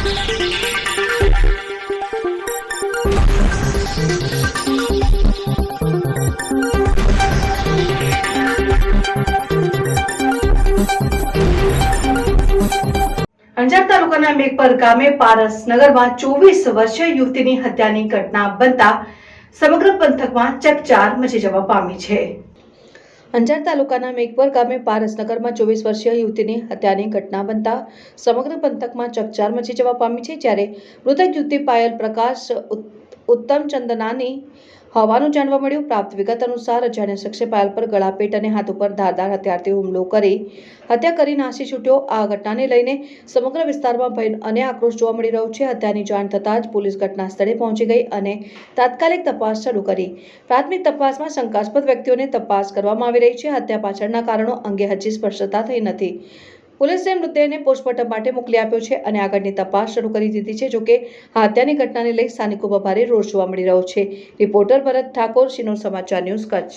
અંજાર તાલુકાના મેઘપર ગામે પારસ નગરમાં 24 વર્ષીય યુવતીની હત્યાની ઘટના બનતા સમગ્ર પંથકમાં ચકચાર મચી જવા પામી છે। અંજાર તાલુકાના મેઘપર ગામે પારસ નગરમાં 24 વર્ષીય યુવતીની હત્યાની ઘટના બનતા સમગ્ર પંથકમાં ચકચાર મચી જવા પામી છે। જ્યારે મૃતક યુવતી પાયલ પ્રકાશ ઉત્તમ ચંદનાની હોવાનું જાણવા મળ્યું। પ્રાપ્ત વિગત અનુસાર અજાણ્યા શખ્સે પાયલ પર ગળા, પેટ અને હાથ ઉપર ધારદાર હથિયારથી હુમલો કરી હત્યા કરી નાસી છૂટ્યો। આ ઘટનાને લઈને સમગ્ર વિસ્તારમાં ભય અને આક્રોશ જોવા મળી રહ્યો છે। હત્યાની જાણ થતાં જ પોલીસ ઘટના સ્થળે પહોંચી ગઈ અને તાત્કાલિક તપાસ શરૂ કરી। પ્રાથમિક તપાસમાં શંકાસ્પદ વ્યક્તિઓને તપાસ કરવામાં આવી રહી છે। હત્યા પાછળના કારણો અંગે હજી સ્પષ્ટતા થઈ નથી। પોલીસે મૃતદેહને પોસ્ટમોર્ટમ માટે મોકલી આપ્યો છે અને આગળની તપાસ શરૂ કરી દીધી છે। જોકે આ હત્યાની ઘટનાને લઈ સ્થાનિકોમાં ભારે રોષ જોવા મળી રહ્યો છે। રિપોર્ટર ભરત ઠાકોર, શિનોર સમાચાર ન્યૂઝ, કચ્છ।